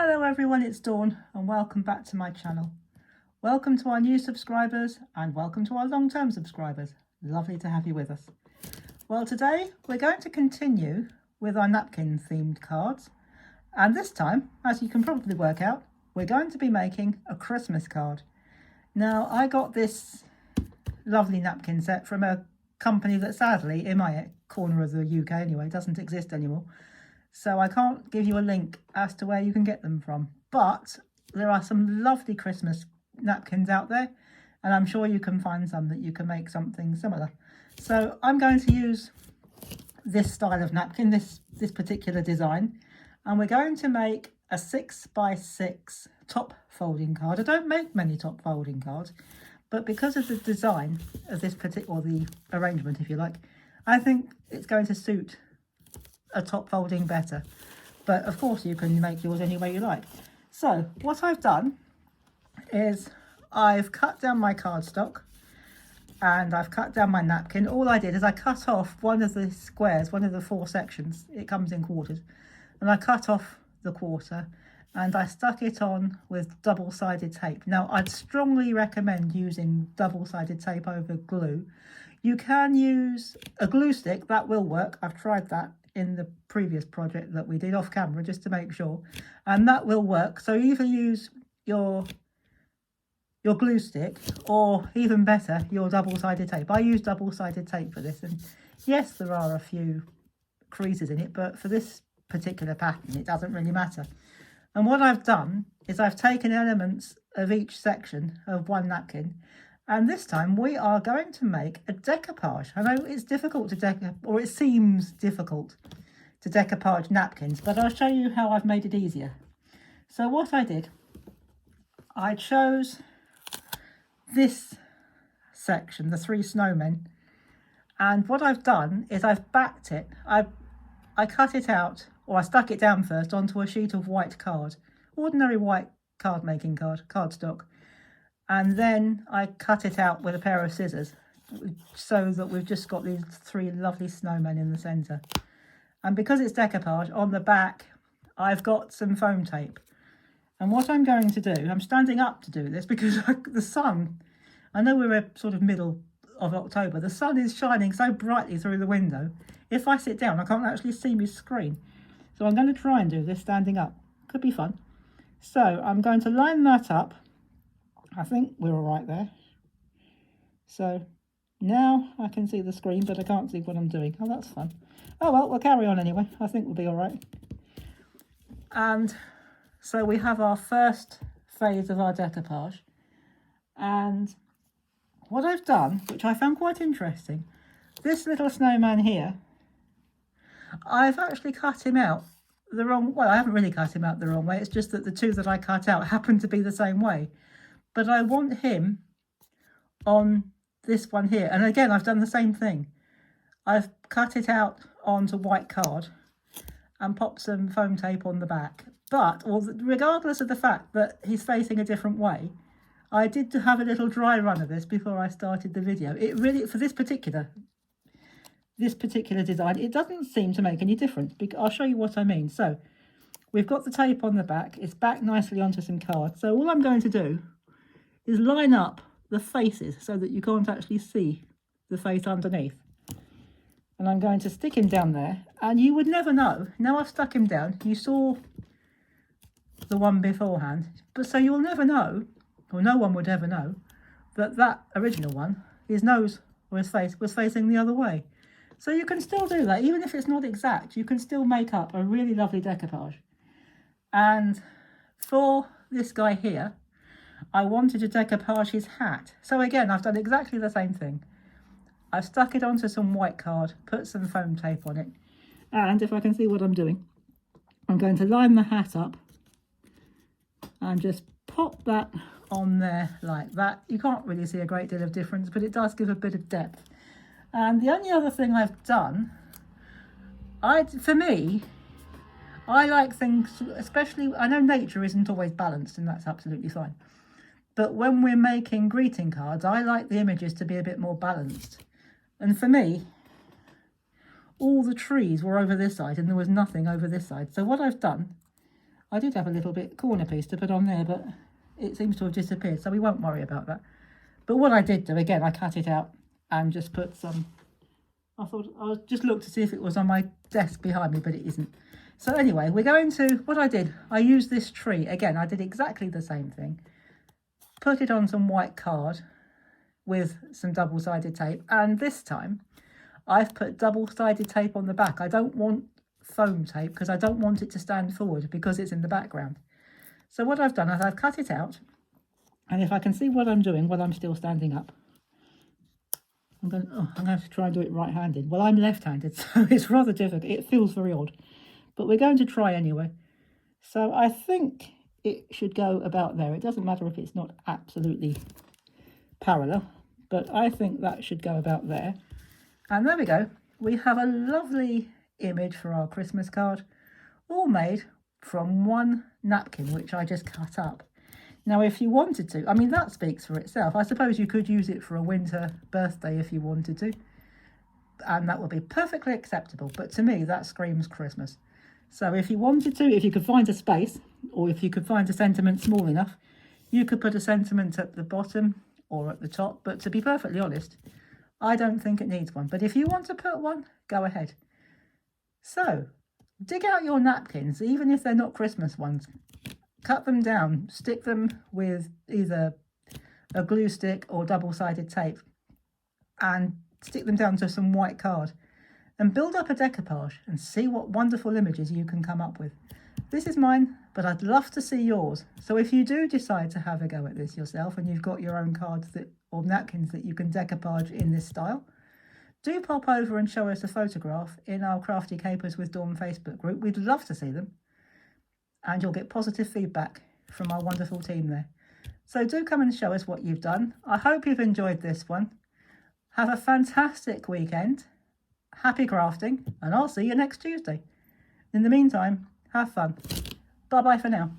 Hello everyone, it's Dawn and welcome back to my channel. Welcome to our new subscribers and welcome to our long-term subscribers. Lovely to have you with us. Well, today we're going to continue with our napkin themed cards, and this time, as you can probably work out, we're going to be making a Christmas card. Now, I got this lovely napkin set from a company that sadly, in my corner of the UK anyway, doesn't exist anymore. So I can't give you a link as to where you can get them from. But there are some lovely Christmas napkins out there, and I'm sure you can find some that you can make something similar. So I'm going to use this style of napkin, this particular design, and we're going to make a 6x6 top folding card. I don't make many top folding cards, but because of the design of this particular, or the arrangement if you like, I think it's going to suit a top folding better. But of course you can make yours any way you like. So what I've done is I've cut down my cardstock and I've cut down my napkin. All I did is I cut off one of the squares, one of the 4 sections. It comes in quarters, and I cut off the quarter and I stuck it on with double-sided tape. Now, I'd strongly recommend using double-sided tape over glue. You can use a glue stick, that will work. I've tried that in the previous project that we did off camera just to make sure, and that will work. So either use your glue stick or, even better, your double-sided tape. I use double-sided tape for this, and yes, there are a few creases in it, but for this particular pattern it doesn't really matter. And what I've done is I've taken elements of each section of one napkin, and this time we are going to make a decoupage. I know it's difficult to or it seems difficult to decoupage napkins, but I'll show you how I've made it easier. So what I did, I chose this section, the 3 snowmen, and what I've done is I've backed it. I cut it out, or I stuck it down first onto a sheet of white card, ordinary white card making cardstock. And then I cut it out with a pair of scissors so that we've just got these 3 lovely snowmen in the centre. And because it's decoupage, on the back I've got some foam tape. And what I'm going to do, I'm standing up to do this because the sun, I know we're sort of middle of October, the sun is shining so brightly through the window. If I sit down, I can't actually see my screen. So I'm going to try and do this standing up. Could be fun. So I'm going to line that up. I think we're all right there. So now I can see the screen, but I can't see what I'm doing. Oh, that's fun. Oh, well, we'll carry on anyway. I think we'll be all right. And so we have our first phase of our decoupage. And what I've done, which I found quite interesting, this little snowman here, I've actually cut him out the wrong way. Well, I haven't really cut him out the wrong way. It's just that the 2 that I cut out happen to be the same way. But I want him on this one here. And again, I've done the same thing. I've cut it out onto white card and popped some foam tape on the back. But regardless of the fact that he's facing a different way, I did have a little dry run of this before I started the video. It really, for this particular design, it doesn't seem to make any difference. I'll show you what I mean. So we've got the tape on the back. It's back nicely onto some card. So all I'm going to do is line up the faces so that you can't actually see the face underneath. And I'm going to stick him down there, and you would never know. Now I've stuck him down, you saw the one beforehand, but so you'll never know, or no one would ever know, that that original one, his nose or his face was facing the other way. So you can still do that, even if it's not exact, you can still make up a really lovely decoupage. And for this guy here, I wanted to decoupage his hat. So again, I've done exactly the same thing. I've stuck it onto some white card, put some foam tape on it, and if I can see what I'm doing, I'm going to line the hat up and just pop that on there like that. You can't really see a great deal of difference, but it does give a bit of depth. And the only other thing I've done, for me, I like things, especially, I know nature isn't always balanced, and that's absolutely fine. But when we're making greeting cards, I like the images to be a bit more balanced. And for me, all the trees were over this side and there was nothing over this side. So what I've done, I did have a little bit corner piece to put on there, but it seems to have disappeared, so we won't worry about that. But what I did do, again, I cut it out and just put some, I thought I'll just look to see if it was on my desk behind me, but it isn't. So anyway, we're going to, what I did, I used this tree. Again, I did exactly the same thing. Put it on some white card with some double-sided tape, and this time I've put double-sided tape on the back. I don't want foam tape because I don't want it to stand forward because it's in the background. So what I've done is I've cut it out, and if I can see what I'm doing while I'm still standing up, I'm going to have to try and do it right-handed. Well, I'm left-handed, so it's rather difficult. It feels very odd, but we're going to try anyway. So I think it should go about there. It doesn't matter if it's not absolutely parallel, but I think that should go about there. And there we go. We have a lovely image for our Christmas card, all made from one napkin, which I just cut up. Now, if you wanted to, I mean, that speaks for itself. I suppose you could use it for a winter birthday if you wanted to, and that would be perfectly acceptable. But to me, that screams Christmas. So if you wanted to, if you could find a space, or if you could find a sentiment small enough, you could put a sentiment at the bottom or at the top. But to be perfectly honest, I don't think it needs one. But if you want to put one, go ahead. So dig out your napkins, even if they're not Christmas ones. Cut them down, stick them with either a glue stick or double-sided tape, and stick them down to some white card, and build up a decoupage and see what wonderful images you can come up with. This is mine, but I'd love to see yours. So if you do decide to have a go at this yourself and you've got your own cards or napkins that you can decoupage in this style, do pop over and show us a photograph in our Crafty Capers with Dawn Facebook group. We'd love to see them. And you'll get positive feedback from our wonderful team there. So do come and show us what you've done. I hope you've enjoyed this one. Have a fantastic weekend. Happy crafting, and I'll see you next Tuesday. In the meantime, have fun. Bye-bye for now.